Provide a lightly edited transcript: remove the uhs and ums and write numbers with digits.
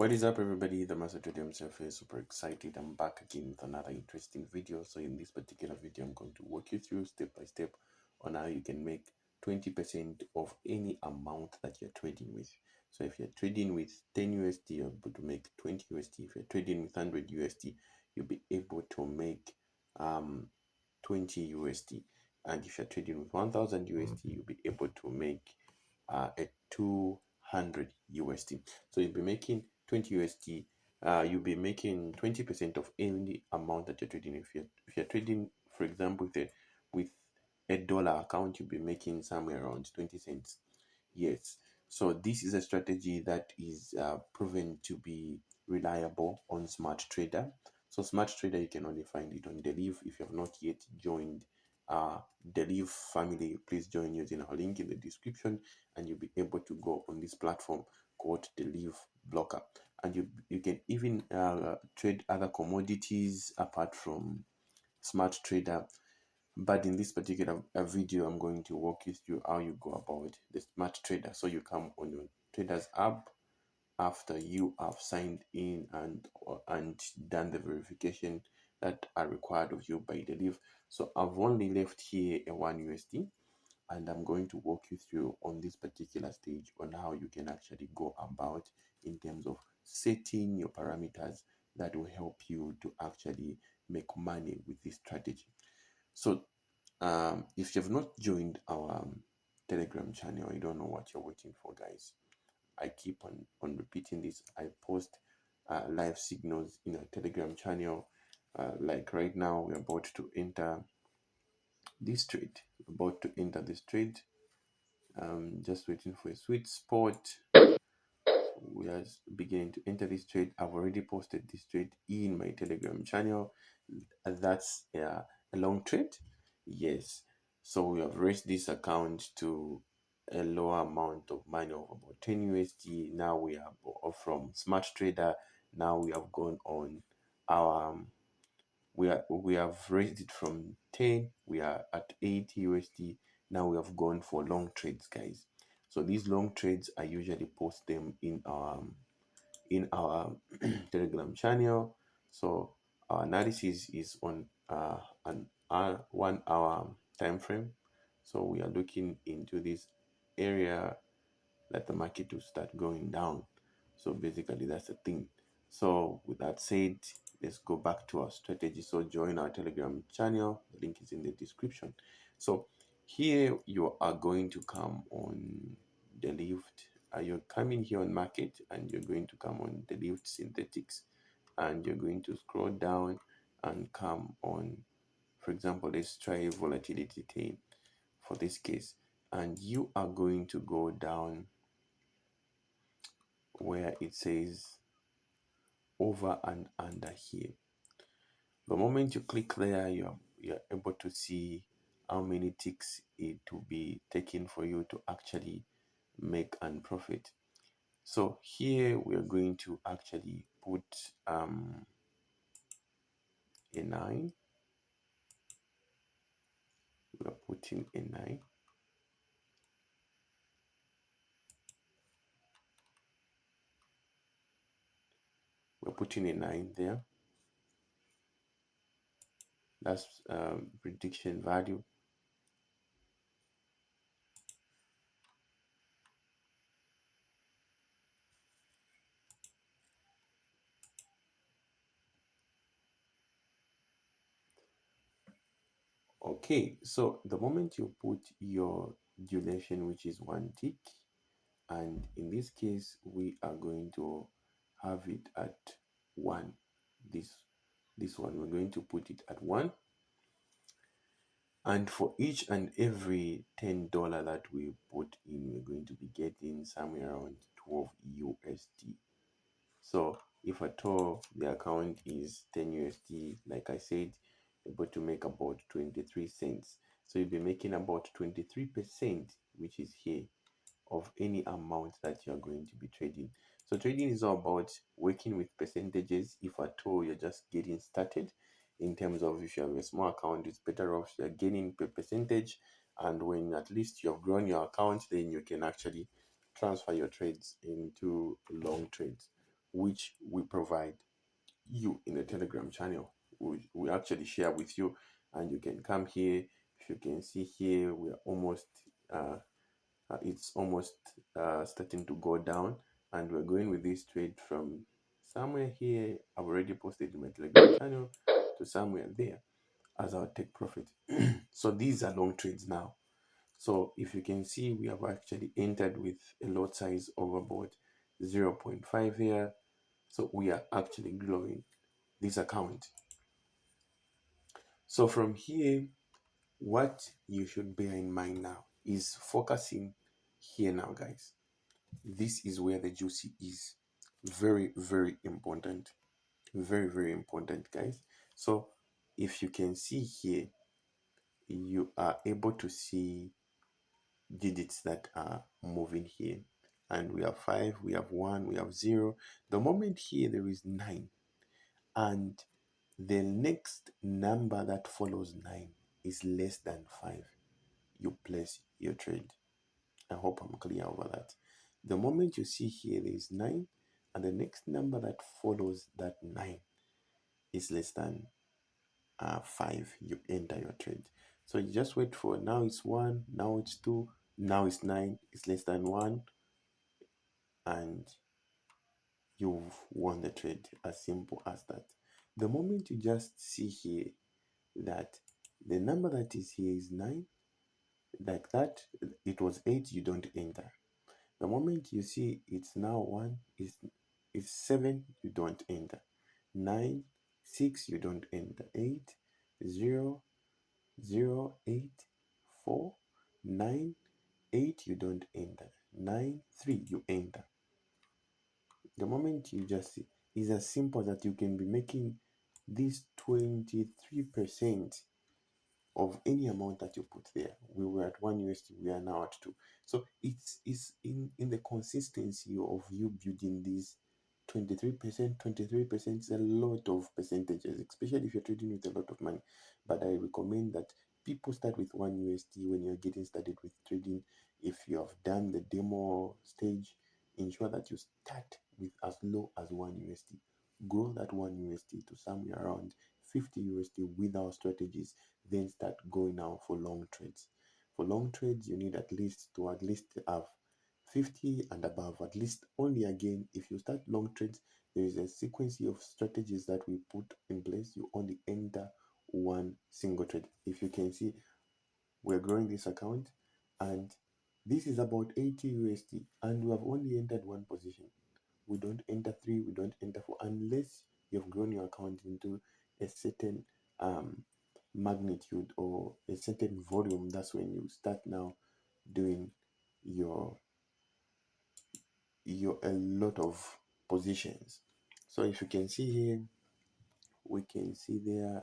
What is up, everybody? The Master Trader himself is super excited. I'm back again with another interesting video. So in this particular video, I'm going to walk you through step by step on how you can make 20% of any amount that you're trading with. So if you're trading with 10 USD, you're able to make 20 USD. If you're trading with 100 USD, you'll be able to make 20 USD. And if you're trading with 1000 USD, you'll be able to make a 200 USD. So you'll be making 20 USD. You'll be making 20% of any amount that you're trading. If you're trading, for example, with a dollar account, you'll be making somewhere around 20 cents. Yes. So this is a strategy that is proven to be reliable on SmartTrader. So SmartTrader, you can only find it on Deriv. If you have not yet joined Deriv family, please join using our link in the description, and you'll be able to go on this platform called Deriv Blocker. And you can even trade other commodities apart from SmartTrader. But in this particular video, I'm going to walk you through how you go about the SmartTrader. So you come on your Traders app after you have signed in and done the verification that are required of you by Deriv. So I've only left here a 1 USD, and I'm going to walk you through on this particular stage on how you can actually go about in terms of setting your parameters that will help you to actually make money with this strategy. So if you've not joined our Telegram channel, you don't know what you're waiting for, guys. I keep on repeating this. I post live signals in our Telegram channel. Like right now, we're about to enter this trade. Just waiting for a sweet spot. We are beginning to enter this trade. I've already posted this trade in my Telegram channel. That's a long trade. Yes. So we have raised this account to a lower amount of money of about 10 USD. Now we are from SmartTrader. Now we have gone on our we have raised it from 10. We are at 80 USD. Now we have gone for long trades, guys. So these long trades, I usually post them in our Telegram channel. So our analysis is on an 1 hour time frame. So we are looking into this area that the market will start going down. So basically that's the thing. So with that said, let's go back to our strategy. So join our Telegram channel. The link is in the description. So here you are going to come on Deriv. You're coming here on market, and you're going to come on Deriv synthetics, and you're going to scroll down and come on, for example, let's try volatility 10 for this case, and you are going to go down where it says over and under here. The moment you click there, you're able to see how many ticks it will be taking for you to actually make an profit. So here we are going to actually put a 9. We are putting a 9. We're putting a 9 there. That's prediction value. Okay, so the moment you put your duration, which is 1 tick, and in this case we are going to have it at 1. This one, we're going to put it at 1, and for each and every $10 that we put in, we're going to be getting somewhere around 12 USD. So if at all the account is 10 USD, like I said, able to make about 23 cents. So you'll be making about 23%, which is here, of any amount that you're going to be trading. So trading is all about working with percentages. If at all you're just getting started, in terms of if you have a small account, it's better off you're gaining per percentage, and when at least you have grown your account, then you can actually transfer your trades into long trades. which we provide you in the Telegram channel. We actually share with you, and you can come here. If you can see here, we are almost it's almost starting to go down, and we're going with this trade from somewhere here I've already posted in my Telegram channel to somewhere there as our take profit. So these are long trades now. So if you can see, we have actually entered with a lot size overboard 0.5 here. So we are actually growing this account. So from here, what you should bear in mind now is focusing here now, guys. This is where the juicy is. Very, very important. Very, very important, guys. So if you can see here, you are able to see digits that are moving here, and we have 5, we have 1, we have 0. The moment here there is 9, and the next number that follows 9 is less than 5, you place your trade. I hope I'm clear over that. The moment you see here there is 9, and the next number that follows that 9 is less than 5, you enter your trade. So you just wait for, now it's 1, now it's 2, now it's 9, it's less than 1, and you've won the trade. As simple as that. The moment you just see here that the number that is here is 9, like that, it was 8, you don't enter. The moment you see it's now 1, is 7, you don't enter. 9, 6, you don't enter. 8, 0, 0, 8, 4, 9, 8, you don't enter. 9, 3, you enter. The moment you just see, it's as simple that you can be making this 23% of any amount that you put there. We were at 1 USD, we are now at 2. So it's in the consistency of you building this 23%. 23% is a lot of percentages, especially if you're trading with a lot of money. But I recommend that people start with 1 USD when you're getting started with trading. If you have done the demo stage, ensure that you start with as low as 1 USD. Grow that 1 USD to somewhere around 50 USD with our strategies, then start going now for long trades. For long trades, you need at least have 50 and above, at least. Only again, if you start long trades, there is a sequence of strategies that we put in place. You only enter one single trade. If you can see, we're growing this account, and this is about 80 USD, and we have only entered one position. We don't enter 3, we don't enter 4, unless you've grown your account into a certain magnitude or a certain volume. That's when you start now doing your a lot of positions. So if you can see here, we can see there